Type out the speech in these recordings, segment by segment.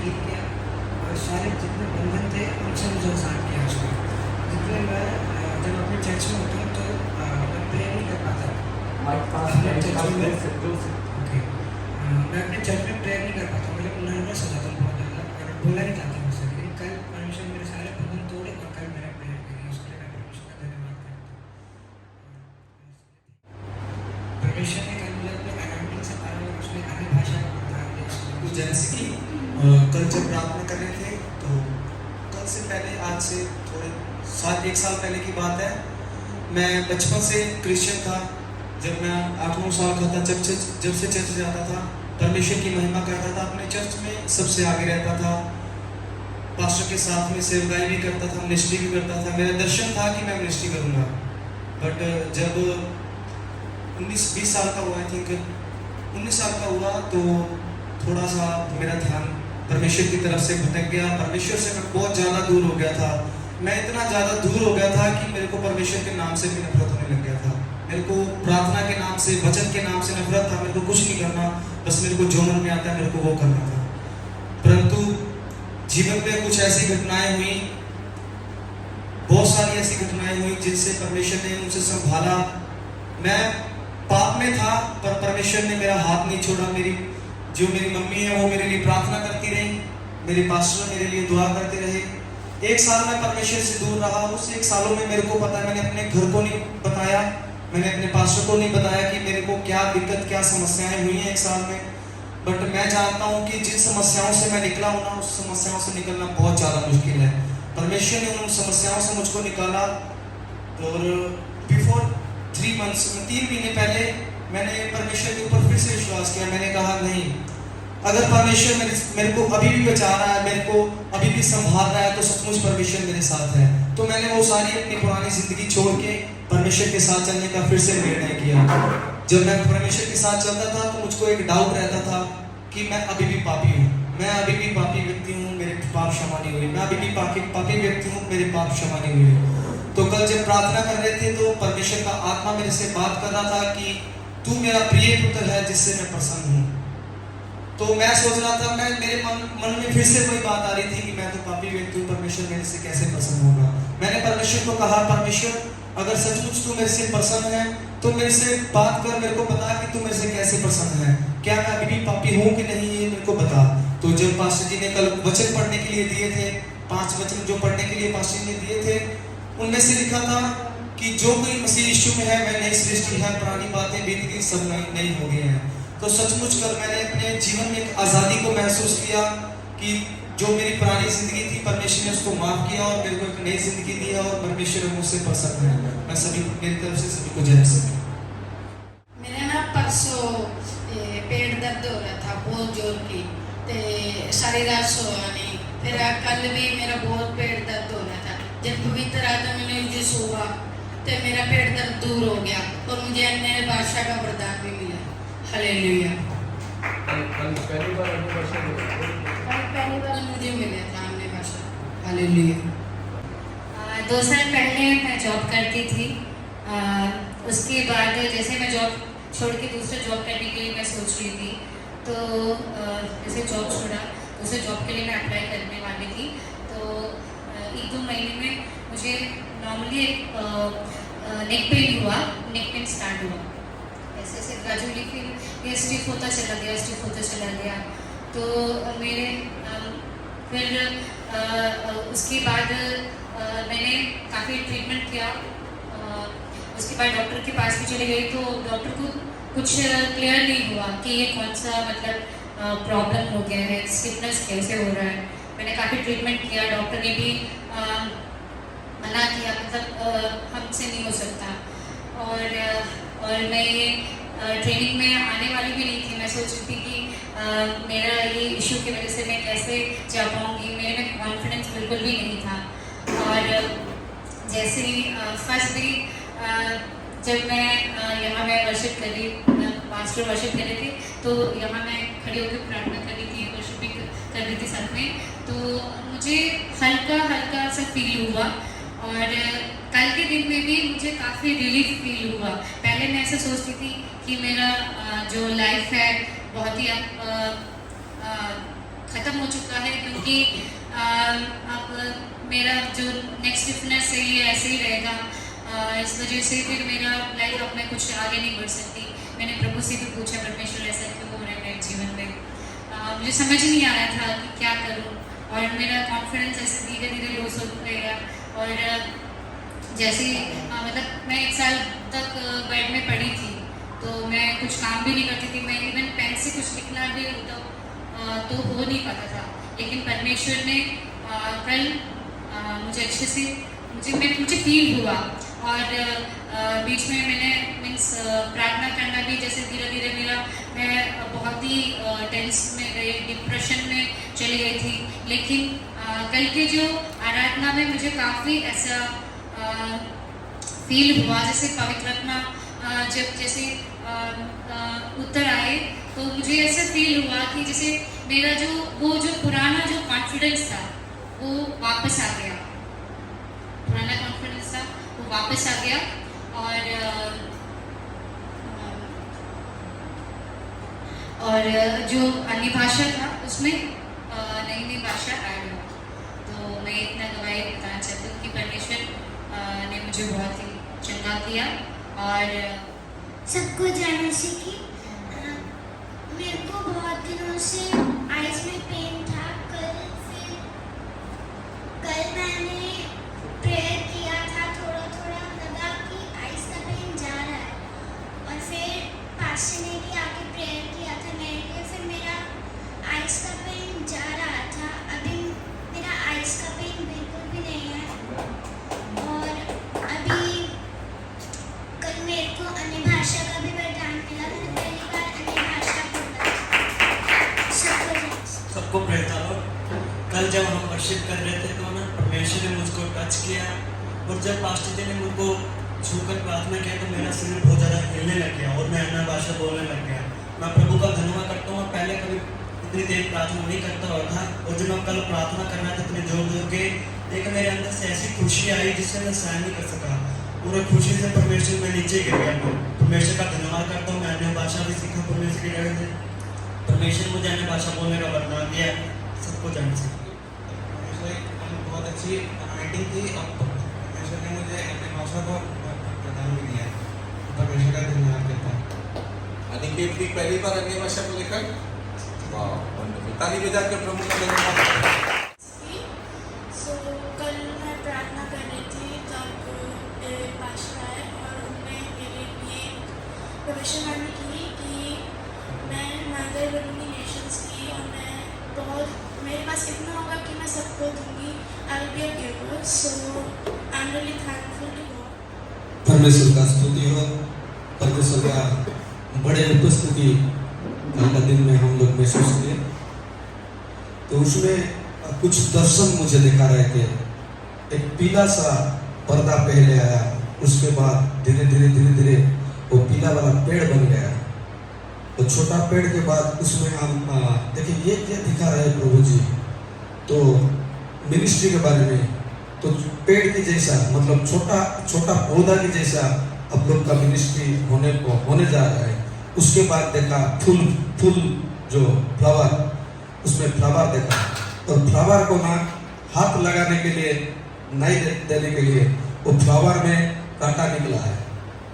Heal किया और सारे जितने बंधन थे उनसे मुझे आज़ाद किया उसने। जितने मैं जब अपने चर्च में होता हूँ तो मैं प्रेयर नहीं कर पाता। अपने चर्च में ओके मैं अपने चर्च में प्रेयर नहीं कर पाता, मतलब नर्वस हो जाता हूँ बहुत ज़्यादा और बोला नहीं जाता मुझसे। लेकिन कल परमेश्वर मेरे सारे बंधन तोड़े और कल मेरा प्रेयर करी, उसके लिए मैं परमेश्वर का धन्यवाद करता हूँ। परमेश्वर ने कल मुझे अपने अनाउंटिंग से पाया और उसने अन्य भाषा का वरदान दिया। तो जैसे कि कल जब प्रार्थना कर रहे थे तो कल से पहले, आज से थोड़े 1 साल पहले की बात है, मैं बचपन से क्रिश्चियन था। जब मैं 8-9 साल का था, जब से चर्च जाता था, परमेश्वर की महिमा करता था, अपने चर्च में सबसे आगे रहता था, पास्टर के साथ में सेवकाई भी करता था, मिनिस्ट्री भी करता था। मेरा दर्शन था कि मैं मिनिस्ट्री करूँगा। बट जब 19-20 साल का हुआ, आई थिंक 19 साल का हुआ, तो थोड़ा सा मेरा ध्यान परमेश्वर की तरफ से भटक गया। परमेश्वर से मैं बहुत ज़्यादा दूर हो गया था। मैं इतना ज़्यादा दूर हो गया था कि मेरे को परमेश्वर के नाम से भी नफरत होने लग गया था। मेरे को प्रार्थना के नाम से, वचन के नाम से नफरत था। मेरे को कुछ नहीं करना, बस मेरे को जो मन में आता है मेरे को वो करना था। परंतु जीवन में कुछ ऐसी घटनाएं हुई, बहुत सारी ऐसी घटनाएं हुई जिनसे परमेश्वर ने मुझे संभाला। मैं पाप में था पर परमेश्वर ने मेरा हाथ नहीं छोड़ा। मेरी मम्मी है वो मेरे लिए प्रार्थना करती रही, मेरे पास्टर मेरे लिए दुआ करते रहे। 1 साल में परमेश्वर से दूर रहा। उस 1 सालों में मेरे को पता है, मैंने अपने घर को नहीं बताया, मैंने अपने पास्टर को नहीं बताया कि मेरे को क्या दिक्कत, क्या समस्याएं हुई हैं 1 साल में। बट मैं जानता हूँ कि जिन समस्याओं से मैं निकला हूँ ना, उस समस्याओं से निकलना बहुत ज़्यादा मुश्किल है। परमेश्वर ने उन समस्याओं से मुझको निकाला। और बिफोर 3 मंथ्स, 3 महीने पहले मैंने परमेश्वर के ऊपर फिर से विश्वास किया। मैंने कहा नहीं, अगर परमेश्वर मेरे को अभी भी बचा रहा है, मेरे को अभी भी संभाल रहा है, तो सचमुच परमेश्वर मेरे साथ है। तो मैंने वो सारी अपनी पुरानी जिंदगी छोड़ के परमेश्वर के साथ चलने का फिर से निर्णय किया। जब मैं परमेश्वर के साथ चलता था तो मुझको एक डाउट रहता था कि मैं अभी भी पापी हूँ, मैं अभी भी पापी व्यक्ति हूँ, मेरे पाप क्षमा नहीं हुए, मैं अभी भी पापी व्यक्ति हूँ, मेरे पाप क्षमा नहीं हुए। तो कल जब प्रार्थना कर रहे थे तो परमेश्वर का आत्मा मेरे से बात कर रहा था कि तू मेरा प्रिय पुत्र है जिससे मैं प्रसन्न हूँ। तो मैं सोच रहा था, मेरे मन में फिर से वही बात आ रही थी कि मैं तो पापी व्यक्ति हूँ, परमेश्वर मेरे से कैसे प्रसन्न होगा। मैंने परमेश्वर को कहा, परमेश्वर अगर सचमुच तू मेरे से प्रसन्न है तो मेरे से बात कर, मेरे को बता कि तू मेरे से कैसे प्रसन्न है, क्या मैं अभी भी पापी हूँ कि नहीं, ये मेरे को बता। तो जब पास्टर जी ने कल वचन पढ़ने के लिए दिए थे, 5 वचन जो पढ़ने के लिए पास्टर जी ने दिए थे, उनमें से लिखा था कि जो कोई मसीह यीशु में है वह नई सृष्टि है, पुरानी बातें बीत गई, सब नई हो गई हैं। तो सचमुच कर मैंने अपने जीवन में एक आज़ादी को महसूस किया कि जो मेरी पुरानी जिंदगी थी परमेश्वर ने उसको माफ किया और मेरे को एक नई जिंदगी दी है और परमेश्वर मुझसे प्रसन्न है। मैं सभी मेरी तरफ से सभी को जय मसीह। मेरे ना परसों पेट दर्द हो रहा था बहुत जोर की, सारी रात सोया नहीं। फिर कल भी मेरा बहुत पेट दर्द हो रहा था। जब पवित्र आत्मा मैंने मुझे सोया तो मेरा पेट दर्द दूर हो गया और मुझे अन्य भाषा का वरदान भी मिला। हालेलुया। कल पहली बार मुझे मिला था अन्य भाषा। हालेलुया। 2 साल पहले मैं जॉब करती थी। उसके बाद जैसे मैं जॉब छोड़ के दूसरा जॉब करने के लिए मैं सोच रही थी, तो जैसे जॉब छोड़ा, दूसरे जॉब के लिए मैं अप्लाई करने वाली थी। तो 1-2 महीने में मुझे नॉर्मली नेक पेन हुआ, नेक पेन स्टार्ट हुआ। ऐसे ऐसे ग्रेजुअली फिर ये स्टिफ होता चला गया। तो मेरे फिर उसके बाद मैंने काफ़ी ट्रीटमेंट किया। उसके बाद डॉक्टर के पास भी चले गई तो डॉक्टर को कुछ क्लियर नहीं हुआ कि ये कौन सा मतलब प्रॉब्लम हो गया है, स्टिफनेस कैसे हो रहा है। मैंने काफ़ी ट्रीटमेंट किया, डॉक्टर ने भी मना किया, मतलब हमसे नहीं हो सकता। और मैं ये ट्रेनिंग में आने वाली भी नहीं थी। मैं सोच रही थी कि मेरा ये इशू की वजह से मैं कैसे जा पाऊँगी, मेरे में कॉन्फिडेंस बिल्कुल भी नहीं था। और जैसे ही फर्स्ट डे जब मैं यहाँ मैं वर्शिप कर रही, पास्टर वर्शिप कर रहे थे, तो यहाँ मैं खड़ी होकर प्रार्थना कर रही थी, वर्शिपिंग कर रही थी साथ में। तो मुझे हल्का सा फील हुआ और कल के दिन में भी मुझे काफ़ी रिलीफ फील हुआ। पहले मैं ऐसा सोचती थी कि मेरा जो लाइफ है बहुत ही ख़त्म ख़त्म हो चुका है, क्योंकि अब मेरा जो नेक्स्ट फिटनेस है ये ऐसे ही रहेगा। इस वजह से फिर मेरा लाइफ अब मैं कुछ आगे नहीं बढ़ सकती। मैंने प्रभु से भी पूछा, परमेश्वर ऐसा क्यों हो रहा है मेरे जीवन में। मुझे समझ नहीं आ रहा था कि क्या करूं, और मेरा कॉन्फिडेंस ऐसे धीरे धीरे लूज हो गया। और जैसे मतलब मैं 1 साल तक बेड में पड़ी थी, तो मैं कुछ काम भी नहीं करती थी। मैं इवन पेन से कुछ लिखना भी तो हो नहीं पाता था। लेकिन परमेश्वर ने कल मुझे अच्छे से मुझे फील हुआ, और बीच में मैंने प्रार्थना करना भी, जैसे धीरे धीरे मैं बहुत ही टेंस में गई, डिप्रेशन में चली गई थी। लेकिन कल के जो आराधना में मुझे काफ़ी ऐसा फील हुआ, जैसे पवित्र आत्मा जब जैसे उत्तर आए, तो मुझे ऐसा फील हुआ कि जैसे मेरा वो जो पुराना जो कॉन्फिडेंस था वो वापस आ गया। पुराना कॉन्फिडेंस था वो वापस आ गया, और जो अन्य भाषा था उसमें नई भाषा ऐड हुआ। तो मैं इतना गवाही बताना चाहती हूँ कि परमेश्वर ने मुझे बहुत ही चंगा किया। और सबको जानने से कि मेरे को बहुत दिनों से आइज में पेन था। कल मैंने प्रेयर किया था, थोड़ा थोड़ा लगा कि आइज का पेन जा रहा है, और फिर पास्टर ने भी आके प्रेयर किया था मेरे लिए, फिर मेरा आइज का पेन जा रहा था। अभी मेरा आइज का पेन बिल्कुल भी नहीं है। और अभी कल मेरे को अन्य भाषा का भी वरदान मिला। मैंने पहली बार अन्य भाषा बोला। सबको प्रेज द लॉर्ड। कल जब हम वर्शिप कर रहे थे तो ना परमेश्वर ने मुझको टच किया, और जब पास्टर जी ने मुझको छूकर प्रार्थना किया तो मेरा शरीर बहुत ज़्यादा हिलने लग गया, और मैं अन्य भाषा बोलने लग गया। मैं प्रभु का धन्यवाद करता हूँ। पहले कभी इतनी देर प्रार्थना नहीं करता हुआ था, और जब मैं कल प्रार्थना कर रहा था इतने जोर जोर के, लेकिन मेरे अंदर से ऐसी खुशी आई जिससे मैं सहन नहीं कर सका। पूरे खुशी से परमेश्वर में नीचे गिर गया। परमेश्वर का धन्यवाद करता हूँ। मैं अन्य भाषा भी सीखा परमेश्वर की जगह से। परमेश्वर मुझे अन्य भाषा बोलने का वरदान दिया। सबको जानना चाहिए। बहुत अच्छी राइटिंग थी। अब परमेश्वर ने मुझे अन्य भाषा का प्रदान भी दिया। परमेश्वर का धन्यवाद करता हूँ। अनिकेत भी पहली बार अन्य भाषा को लेकर, वाह वंडरफुल, ताली बजा के प्रभु का धन्यवाद। कल मैं प्रार्थना कर रही थी, तब एक पास्टर आए और उन्होंने मेरे लिए भविष्यवाणी की कि मैं मदर बनूंगी नेशंस की, और मैं बहुत मेरे पास इतना होगा कि मैं सबको दूंगी। I will be a giver. So I am really thankful to God. परमेश्वर का स्तुति हो। परमेश्वर का बड़े उपस्थिति कल का दिन में हम लोग महसूस किए, तो उसमें कुछ दर्शन मुझे दिखा रहे थे। एक पीला सा पर्दा पहले आया, उसके बाद धीरे धीरे वो पीला वाला पेड़ बन गया। तो छोटा पेड़ के बाद उसमें हम देखिए ये क्या दिखा रहे हैं प्रभु जी, तो मिनिस्ट्री के बारे में। तो पेड़ की जैसा, मतलब छोटा पौधा की जैसा अब लोग का मिनिस्ट्री होने जा रहा है। उसके बाद देखा फूल जो फ्लावर, उसमें फ्लावर देखा, और फ्लावर को ना हाथ लगाने के लिए नहीं देने के लिए वो फ्लावर में कांटा निकला है।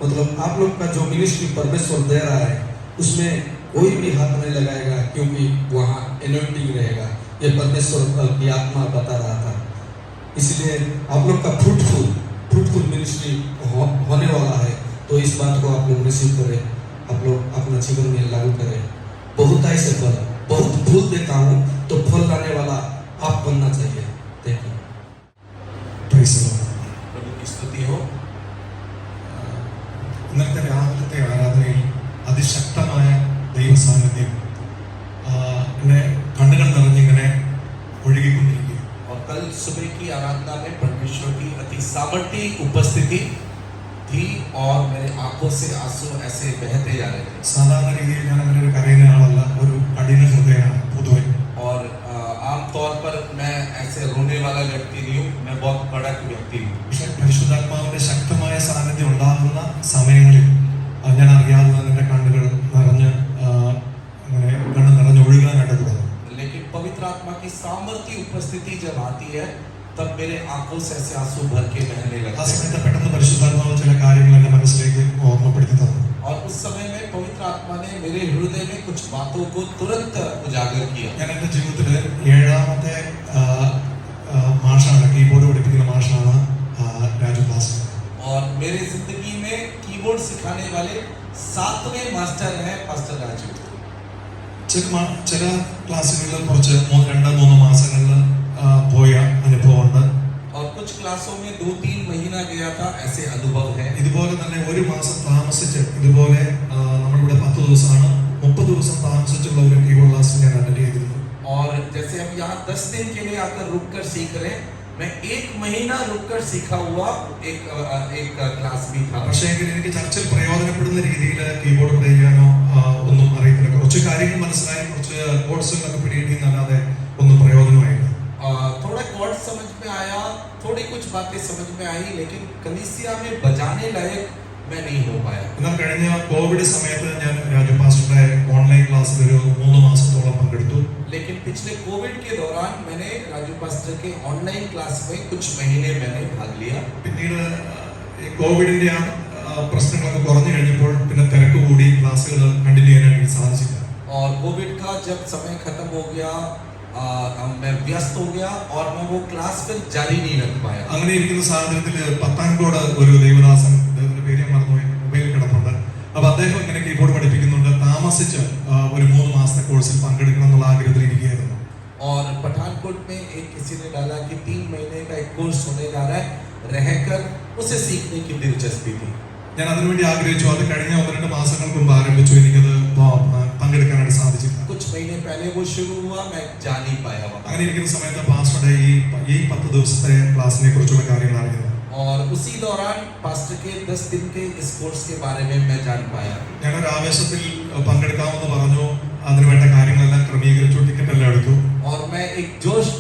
मतलब आप लोग का जो मिनिस्ट्री परमेश्वर दे रहा है उसमें कोई भी हाथ नहीं लगाएगा, क्योंकि वहाँ एनॉइंटिंग रहेगा। ये परमेश्वर की आत्मा बता रहा था। इसलिए आप लोग का फ्रूटफुल मिनिस्ट्री होने वाला है। तो इस बात को आप लोग रिसीव करें, आप लोग अपना जीवन में लागू करें। बहुत ऐसे फल, बहुत फूल देखा हूँ, तो फल लाने वाला आप बनना चाहिए। देखिए प्रभु की स्तुति हो। ഇന്നത്തെ രാവിലത്തെ ആരാധനയിൽ അതിശക്തമായ ദൈവ സാന്നിധ്യം എന്നെ കണ്ണുകൾ നിറഞ്ഞിങ്ങനെ ഒഴുകിക്കൊണ്ടിരിക്കുക. और कल सुबह की आराधना में परमेश्वर की अति सामर्थ्य उपस्थिति थी, और मेरे आंखों से आंसू ऐसे बहते जा रहे थे। സാധാരണ രീതിയിൽ ഞാൻ അങ്ങനെ ഒരു കരയുന്ന ആളല്ല, ഒരു കഠിന ഹൃദയനാണ് പൊതുവെ. और आमतौर पर मैं ऐसे रोने वाला व्यक्ति नहीं हूँ, मैं बहुत कड़क व्यक्ति हूँ। പക്ഷേ പരിശുദ്ധാത്മാവിന്റെ ശക്തമായ സാന്നിധ്യം ഉണ്ടാകുന്ന സമയങ്ങളിൽ ഞാൻ അറിയാതെ എൻ്റെ കണ്ണുകൾ നിറഞ്ഞ് അങ്ങനെ കണ്ണ് നിറഞ്ഞൊഴുകാനായിട്ട് തുടങ്ങും. लेकिन पवित्र पवित्र आत्मा की सामर्थ्य उपस्थिति जब आती है तब मेरे आंखों से ऐसे आंसू भर के बहने ആ लगते हैं സമയത്ത് പെട്ടെന്ന് പരിശുദ്ധാത്മാവ് ചില കാര്യങ്ങൾ എൻ്റെ മനസ്സിലേക്ക് ഓർമ്മപ്പെടുത്തി തന്നു. और उस समय में पवित्र आत्मा ने मेरे हृदय में कुछ बातों को तुरंत उजागर किया ഞാൻ എൻ്റെ ജീവിതത്തിൽ 7ാമത്തെ മാഷാണ്, കീബോർഡ് പഠിപ്പിക്കുന്ന മാഷാണ് രാജു പാസ്റ്റർ. और मेरे जिंदगी में कीबोर्ड सिखाने वाले 7वें मास्टर हैं पास्टर राजू. ചില ക്ലാസ്സുകളിൽ കുറച്ച് 2-3 മാസങ്ങളിൽ പോയ അനുഭവമുണ്ട്. और कुछ क्लासों में 2-3 महीना गया था, ऐसे अनुभव है. ഇതുപോലെ തന്നെ 1 മാസം താമസിച്ച് ഇതുപോലെ നമ്മളിവിടെ 10 ദിവസമാണ്, 30 ദിവസം താമസിച്ചുള്ള ഒരു കീബോർഡ് ക്ലാസ് ഞാൻ അറ്റൻഡ് ചെയ്തിരുന്നു. और जैसे हम यहाँ 10 दिन के लिए आकर रुककर सीख रहे हैं, मैं 1 महीना रुककर सीखा हुआ एक क्लास भी था. പക്ഷേ എനിക്ക് ചർച്ചിൽ പ്രയോജനപ്പെടുന്ന രീതിയിൽ കീബോർഡ് പ്ലേ ചെയ്യാനോ ഒന്നും അറിയത്തില്ല. കുറച്ച് കാര്യങ്ങൾ മനസ്സിലായി, കുറച്ച് കോഡ്സുകളൊക്കെ പിടികിട്ടിയെന്നല്ലാതെ ഒന്നും പ്രയോജനമായില്ല. थोड़ा कॉर्ड समझ में आया, थोड़ी कुछ बातें समझ में आई, लेकिन कलीसिया में बजाने लायक मैं नहीं हो पाया. എന്നാൽ കഴിഞ്ഞ കോവിഡ് സമയത്ത് ഞാൻ രാജു പാസ്റ്ററുടെ ഓൺലൈൻ ക്ലാസ്സിൽ ഒരു 3 മാസത്തോളം പങ്കെടുത്തു. लेकिन पिछले कोविड के दौरान मैंने राजू पास्टर के ऑनलाइन क्लास में कुछ महीने मैंने भाग लिया. പിന്നീട് ഈ കോവിഡിന്റെ പ്രശ്നങ്ങളൊക്കെ കുറഞ്ഞു കഴിഞ്ഞപ്പോൾ പിന്നെ തിരക്ക് കൂടി, ക്ലാസ്സുകൾ കണ്ടിന്യൂ ചെയ്യാനായിട്ട് സാധിച്ചില്ല. और कोविड का जब समय खत्म हो गया, मैं व्यस्त हो गया और मैं वो क्लास फिर जारी नहीं रख पाया. അങ്ങനെ ഇരിക്കുന്ന സാഹചര്യത്തിൽ പത്താൻകോട് ഒരു ദൈവദാസൻ, അദ്ദേഹത്തിന്റെ പേര് മറന്നുപോയി, മൊബൈൽ കിടപ്പുണ്ട്. അപ്പൊ അദ്ദേഹം ഇങ്ങനെ കീബോർഡ് പഠിപ്പിക്കുന്നുണ്ട്. താമസിച്ച് ഒരു 3 മാസത്തെ കോഴ്സിൽ പങ്കെടുക്കണം എന്നുള്ള ആഗ്രഹത്തിൽ ഇരിക്കുകയായിരുന്നു. और पठानकोट में एक किसी ने डाला कि 3 महीने का एक कोर्स होने जा रहा है, रहकर उसे सीखने की दिलचस्पी थी. ഞാൻ അതിനുവേണ്ടി ആഗ്രഹിച്ചു. അത് കഴിഞ്ഞ 1-2 മാസങ്ങൾക്ക് മുമ്പ് ആരംഭിച്ചു. എനിക്കത് പങ്കെടുക്കാനായിട്ട് സാധിച്ചില്ല. कुछ महीने पहले वो शुरू हुआ, मैं जा नहीं पाया वहाँ. അങ്ങനെ ഇരിക്കുന്ന സമയത്ത് പാസ്റ്ററുടെ ഈ 10 ദിവസത്തെ ക്ലാസ്സിനെ കുറിച്ചുള്ള കാര്യങ്ങൾ അറിയുന്നു. और उसी दौरान पास्टर के 10 दिन के इस कोर्स के बारे में मैं जान पाया. ഞാനൊരു ആവേശത്തിൽ പങ്കെടുക്കാമെന്ന് പറഞ്ഞു. അതിനുവേണ്ട കാര്യങ്ങളെല്ലാം ക്രമീകരിച്ചു, ടിക്കറ്റ് എല്ലാം എടുത്തു. और मैं एक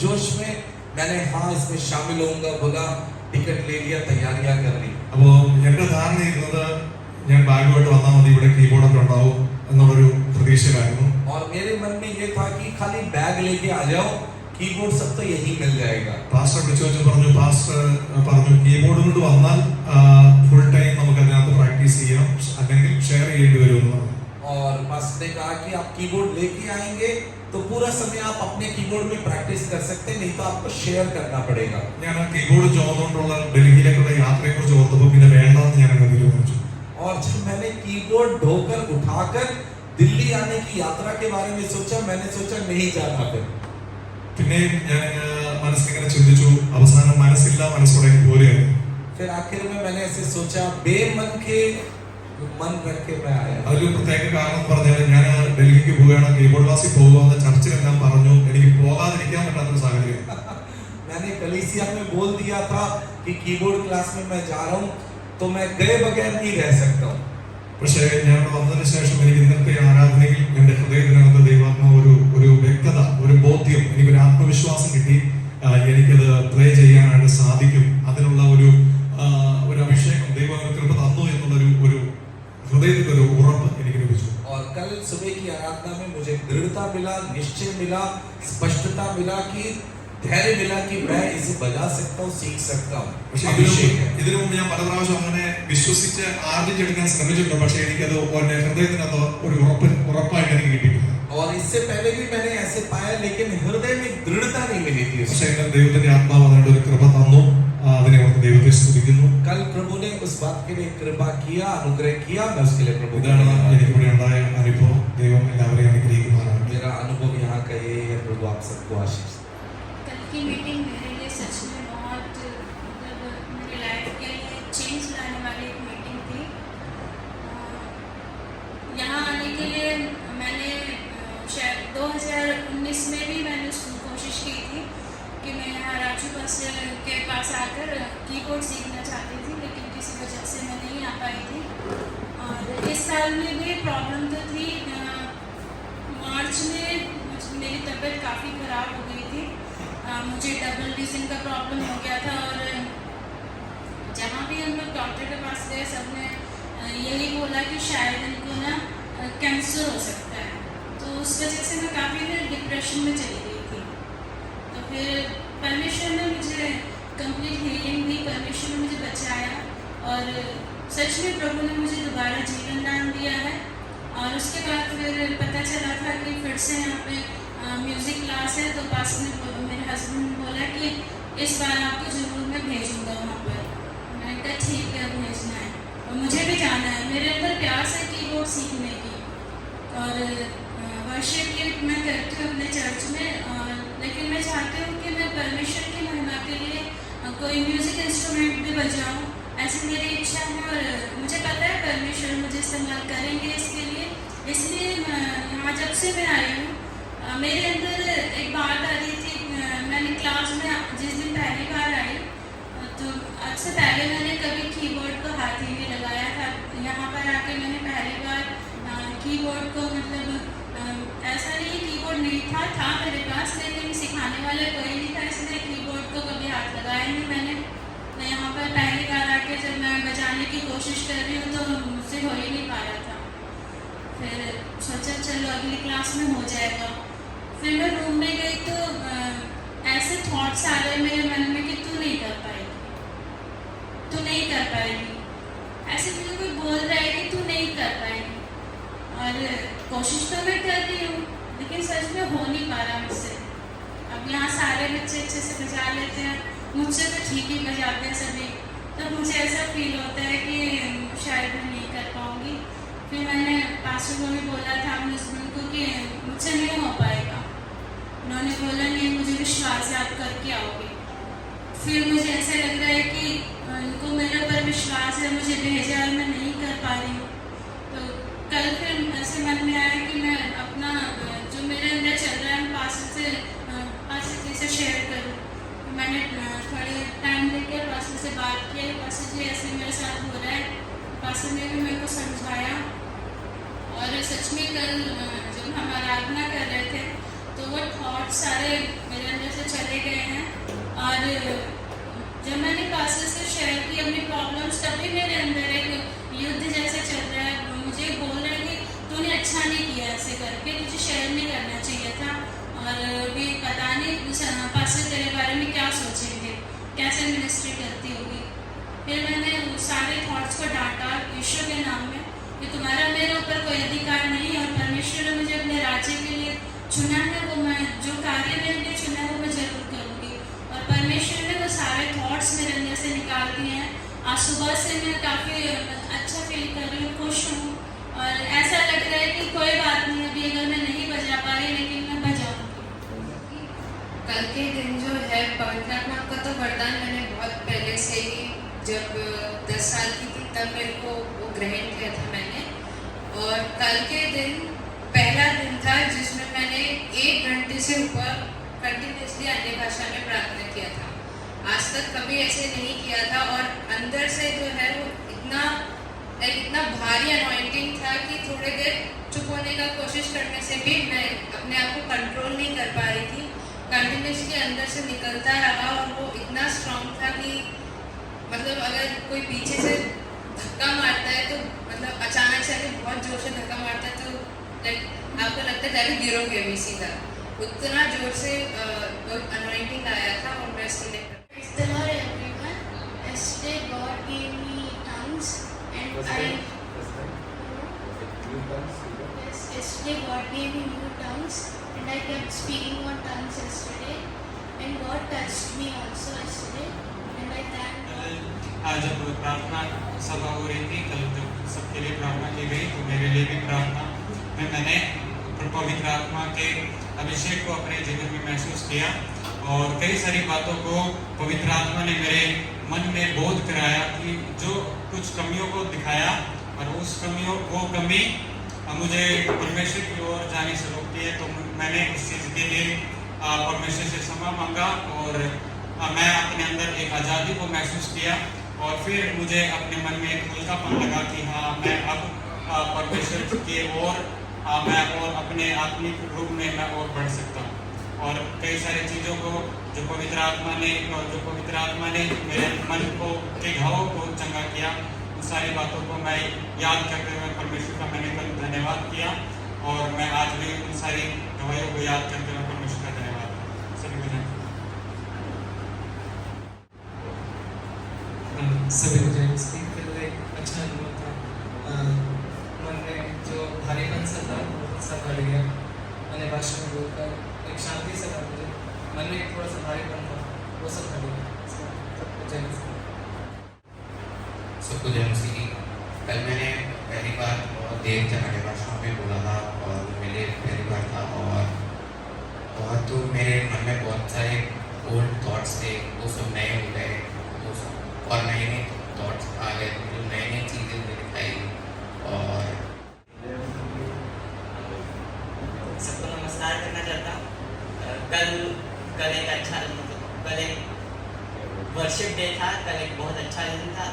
जोश में मैंने हाँ इसमें शामिल होऊंगा बोला, टिकट ले लिया, तैयारियां कर ली. അപ്പോൾ എൻ്റെ ധാരണ ഇരുന്നത് ഞാൻ ബാഗുമായിട്ട് വന്നാൽ മതി, ഇവിടെ കീബോർഡൊക്കെ ഉണ്ടാവും എന്നുള്ളൊരു പ്രതീക്ഷയിലായിരുന്നു. और मेरे मन में ये था कि खाली बैग लेके आ जाओ, कीबोर्ड सब तो यही मिल जाएगा. പാസ്റ്റർ വിളിച്ചു വെച്ച് പറഞ്ഞു, പാസ്റ്റർ പറഞ്ഞു കീബോർഡ് കൊണ്ട് വന്നാൽ ഫുൾ ടൈം നമുക്ക് അതിനകത്ത് പ്രാക്ടീസ് ചെയ്യാം, അല്ലെങ്കിൽ ഷെയർ ചെയ്യേണ്ടി വരുമെന്ന് പറഞ്ഞു. और पास्टर ने कहा कि आप कीबोर्ड लेके आएंगे तो पूरा समय आप अपने कीबोर्ड में प्रैक्टिस कर सकते हैं, नहीं तो आपको शेयर करना पड़ेगा. ഞാൻ കീബോർഡ് ചുമന്നുകൊണ്ടുള്ള ഡൽഹിയിലേക്കുള്ള യാത്രയെക്കുറിച്ച് ഓർത്തപ്പോൾ പിന്നെ വേണ്ടെന്ന് ഞാൻ അങ്ങ് തീരുമാനിച്ചു. और जब मैंने कीबोर्ड ढोकर उठाकर दिल्ली आने की यात्रा के बारे में सोचा, मैंने सोचा नहीं जाना. പിന്നെയും ഞാൻ മനസ്സിലിങ്ങനെ ചിന്തിച്ചു. അവസാനം മനസ്സില്ല, മനസ്സോടെ പോലെയായിരുന്നു. फिर आखिर में मैंने ऐसे सोचा, बेमन के मन रख के मैं आया. അതിലൊരു പ്രത്യേക കാരണം പറഞ്ഞാൽ ഞാൻ ഡൽഹിക്ക് പോവുകയാണ്, കീബോർഡ് ക്ലാസ്സിൽ പോകുമെന്ന് ചർച്ചിലെല്ലാം പറഞ്ഞു. എനിക്ക് പോകാതിരിക്കാൻ പറ്റാത്തൊരു സാഹചര്യം. मैंने कलीसिया में बोल दिया था कि कीबोर्ड क्लास में मैं जा रहा हूँ, तो मैं गए बगैर नहीं रह सकता हूँ. പക്ഷേ ഞാൻ ഇവിടെ വന്നതിന് ശേഷം എനിക്ക് ഇന്നത്തെ ആരാധനയിൽ എൻ്റെ ഹൃദയത്തിനകത്ത് ദൈവാത്മാവ് ഒരു വ്യക്തത, ഒരു ബോധ്യം, എനിക്കൊരു ആത്മവിശ്വാസം കിട്ടി. എനിക്കത് പ്ലേ ചെയ്യാനായിട്ട് സാധിക്കും. അതിനുള്ള ഒരു അഭിഷേകം ദൈവം കൃപ തന്നു എന്നുള്ളൊരു ഹൃദയത്തിലൊരു ഉറപ്പ് എനിക്ക് ലഭിച്ചു. और कल सुबह की आराधना में मुझे दृढ़ता मिला, निश्चय मिला, स्पष्टता मिला, कि धैर्य मिला कि मैं इसे बजा सकता हूँ, सीख सकता हूँ. പക്ഷേ अभिषेक है. ഇതിനു മുമ്പ് ഞാൻ പല പ്രാവശ്യം അങ്ങനെ വിശ്വസിച്ച് ആർജിച്ചെടുക്കാൻ ശ്രമിച്ചിട്ടുണ്ട്. പക്ഷേ എനിക്കത് എൻ്റെ ഹൃദയത്തിനകത്ത് ഒരു ഉറപ്പായിട്ട് എനിക്ക് കിട്ടിയിട്ടില്ല. और इससे पहले भी मैंने ऐसे पाया, लेकिन हृदय में दृढ़ता नहीं मिली थी. പക്ഷേ എന്നെ ദൈവത്തിന്റെ ആത്മാവ് അതിനുള്ള ഒരു കൃപ തന്നു. അതിനെ ഓർത്ത് ദൈവത്തെ സ്തുതിക്കുന്നു. कल प्रभु ने उस बात के लिए कृपा किया, अनुग्रह किया, मैं उसके लिए प्रभु ഇതാണ് എനിക്കിവിടെ ഉണ്ടായ അനുഭവം. ദൈവം എല്ലാവരെയും അനുഗ്രഹിക്കുമാറാണ്. मेरा अनुभव यहाँ का ये है. प्रभु आप सबको आशीष. कल की मीटिंग मेरे लिए सच में बहुत मतलब मेरी लाइफ के लिए चेंज लाने वाली एक मीटिंग थी. यहाँ आने के लिए मैंने शायद 2019 में भी मैंने कोशिश की थी कि मैं यहाँ राजू पास्टर के पास आकर कीबोर्ड सीखना चाहती थी, लेकिन किसी वजह से मैं नहीं आ पाई थी. और इस साल में भी प्रॉब्लम तो थी. मार्च में मेरी तबीयत काफ़ी ख़राब हो गई थी. मुझे डबल विजन का प्रॉब्लम हो गया था. और जहाँ भी हम लोग डॉक्टर के पास गए, सब ने यही बोला कि शायद इनको ना कैंसर हो सकता है. तो उस वजह से मैं काफ़ी डिप्रेशन में चली गई थी. और सच में प्रभु ने मुझे दोबारा जीवन दान दिया है। और उसके बाद फिर पता चला था कि फिर से यहाँ पे म्यूज़िक क्लास है, तो पास में मेरे हस्बैंड ने बोला कि इस बार आपको ज़रूर मैं भेजूँगा वहाँ पर। मैंने कहा ठीक है, भेजना है और मुझे भी जाना है। मेरे अंदर प्यास है कीबोर्ड सीखने की और वर्शिप की मैं करती हूँ अपने चर्च में, लेकिन मैं चाहती हूँ कि मैं परमेश्वर की महिमा के लिए कोई म्यूज़िक इंस्ट्रूमेंट भी बजाऊँ, ऐसी मेरी इच्छा है। और मुझे पता है परमेश्वर मुझे इस्तेमाल करेंगे इसके लिए। इसलिए यहाँ जब से मैं आई हूँ मेरे अंदर एक बात आ रही थी। मैंने क्लास में जिस दिन पहली बार आई तो आज से पहले मैंने कभी कीबोर्ड को हाथ ही नहीं लगाया था। यहाँ पर आके मैंने पहली बार कीबोर्ड को मतलब ऐसा नहीं कीबोर्ड नहीं था मेरे पास, लेकिन सिखाने वाला कोई नहीं था, इसलिए कीबोर्ड को कभी हाथ लगाया नहीं मैंने। मैं यहाँ पर पहली बार आके जब मैं बजाने की कोशिश कर रही हूँ तो मुझसे हो ही नहीं पा रहा था। फिर सोचा चलो अगली क्लास में हो जाएगा। फिर मैं रूम में गई तो ऐसे थॉट्स आ रहे मेरे मन में कि तू नहीं कर पाएगी, तू नहीं कर पाएगी, ऐसे मुझे कोई बोल रहा है कि तू नहीं कर पाएगी। और कोशिश तो मैं कर रही हूँ लेकिन सच में हो नहीं पा रहा मुझसे। अब यहाँ सारे बच्चे अच्छे से बजा लेते हैं, मुझसे तो ठीक ही बजाते हैं सभी, तो मुझे ऐसा फील होता है कि शायद मैं नहीं कर पाऊँगी। फिर मैंने पास्टर को भी बोला था अपने हस्बैंड को कि मुझसे नहीं हो पाएगा। उन्होंने बोला नहीं, मुझे विश्वास है आप करके आओगे। फिर मुझे ऐसा लग रहा है कि उनको मेरे ऊपर विश्वास है, मुझे भेजा और मैं नहीं कर पा रही हूँ। तो कल फिर ऐसे मन में आया कि मैं अपना जो मेरे अंदर चल रहा है पास्टर जी से शेयर करूँ। तो मैंने थोड़े टाइम लेकर पास्टर से बात की, पास्टर जी ऐसे मेरे साथ हो रहा है। पास्टर ने भी मेरे को समझाया और सच में कल जब हम आराधना कर रहे थे तो वो थॉट सारे मेरे अंदर से चले गए हैं। और जब मैंने पास्टर से शेयर की अपनी प्रॉब्लम्स, तभी मेरे अंदर एक युद्ध जैसा चल रहा है। मुझे बोल रहा है कि तूने अच्छा नहीं किया ऐसे करके, तुझे शेयर नहीं करना चाहिए था। और भी पता नहीं पास्टर तेरे बारे में क्या सोचेंगे, कैसे मिनिस्ट्री करती होगी। फिर मैंने सारे थॉट्स को डांटा ईश्वर के नाम में कि तुम्हारा मेरे ऊपर कोई अधिकार नहीं, और परमेश्वर ने मुझे अपने राज्य के लिए चुना है, वो मैं जो कार्य मेरे लिए चुना है वो मैं जरूर करूँगी। और परमेश्वर ने वो सारे थॉट्स मेरे अंदर से निकाल दिए हैं। आज सुबह से मैं काफ़ी अच्छा फील कर रही हूँ, खुश हूँ और ऐसा लग रहा है कि कोई बात नहीं, अभी अगर मैं नहीं बजा पा रही लेकिन मैं बजाऊँगी। कल के दिन जो है पवित्र आत्मा का तो वरदान मैंने बहुत पहले से ही, जब 10 साल की थी तब मेरे को वो ग्रहण किया था मैंने। और कल के दिन पहला दिन था जिसमें मैंने 1 घंटे से ऊपर कंटिन्यूसली अन्य भाषा में प्रार्थना किया था। आज तक कभी ऐसे नहीं किया था और अंदर से जो है वो इतना भारी अनॉइंटिंग था कि थोड़ी देर चुप होने का कोशिश करने से भी मैं अपने आप को कंट्रोल नहीं कर पा रही थी। कंटिन्यूसली अंदर से निकलता रहा और वो इतना स्ट्रॉन्ग था कि मतलब अगर कोई पीछे से धक्का मारता है तो मतलब अचानक से अगर बहुत जोर से धक्का मारता है तो लाइक आपको लगता है कि गिरोगे अभी सीधा, उतना जोर से अनॉइंटिंग आया था और मैं इसके लिए Praise the Lord, everyone. Yesterday, God gave me tongues, and yesterday God gave me new tongues, and I kept speaking on tongues yesterday, and God touched me also yesterday, and I thank God. आज जब प्रार्थना सभा हो रही थी, कल जब सबके लिए प्रार्थना की गई तो मेरे लिए भी प्रार्थना में मैंने पवित्र आत्मा के अभिषेक को अपने जीवन में महसूस किया और कई सारी बातों को पवित्र आत्मा ने मेरे मन में बोध कराया कि जो कुछ कमियों को दिखाया और उस वो कमी मुझे परमेश्वर की ओर जाने से रोकती है। तो मैंने उस चीज़ के लिए परमेश्वर से क्षमा मांगा और मैं अपने अंदर एक आज़ादी को महसूस किया और फिर मुझे अपने मन में एक हल्कापन लगा कि हाँ मैं अब परमेश्वर की ओर मैं और अपने आत्मिक रूप में मैं और बढ़ सकता हूँ। और कई सारी चीज़ों को जो पवित्र आत्मा ने मेरे मन को के घावों को चंगा किया, उन सारी बातों को मैं याद करते हुए परमेश्वर का मैंने कल धन्यवाद किया और मैं आज भी उन सारी गवाहियों को याद करते हुए परमेश्वर का धन्यवाद सभी को सभी को जय मसीह। मन में थोड़ा सा भारीपन था, वो सब खत्म हो गया। सबको जय मसीह की। कल मैंने पहली बार बहुत देर चढ़ाने भाषा में बोला था और मेरे पहली बार था और तो मेरे मन में बहुत सारे ओल्ड थॉट्स थे, वो सब नए हो गए, वो सब और नए नए थॉट्स आ गए, जो नई नई चीज़ें मुझे दिखाई। और सबको नमस्कार करना चाहता हूँ। कल एक अच्छा कल एक वर्शिप डे था, कल एक बहुत अच्छा दिन था।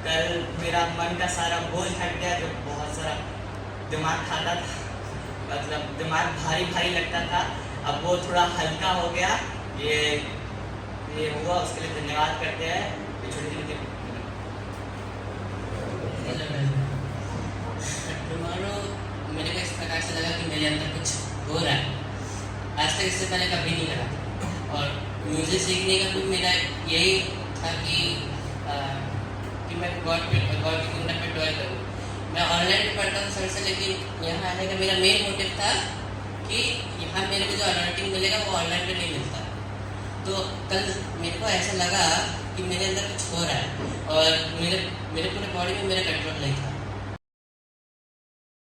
कल मेरा मन का सारा बोझ हट गया, जो बहुत सारा दिमाग खाता था, मतलब दिमाग भारी भारी लगता था, अब वो थोड़ा हल्का हो गया। ये हुआ, उसके लिए धन्यवाद करते हैं। ये छोटी टुमारो मेरे को इस प्रकार से लगा कि मेरे अंदर कुछ हो रहा है, आज तक इससे पहले कभी नहीं लगा। और म्यूज़िक सीखने का भी मेरा यही था कि मैं गॉड की किंगडम पे टॉय करूँ। मैं ऑनलाइन भी पढ़ता हूँ सर से, लेकिन यहाँ आने का मेरा मेन मोटिव था कि यहाँ मेरे को जो अनॉइंटिंग मिलेगा वो ऑनलाइन पे नहीं मिलता। तो कल मेरे को ऐसा लगा कि मेरे अंदर कुछ हो रहा है और मेरे पूरे बॉडी में मेरा कंट्रोल नहीं था।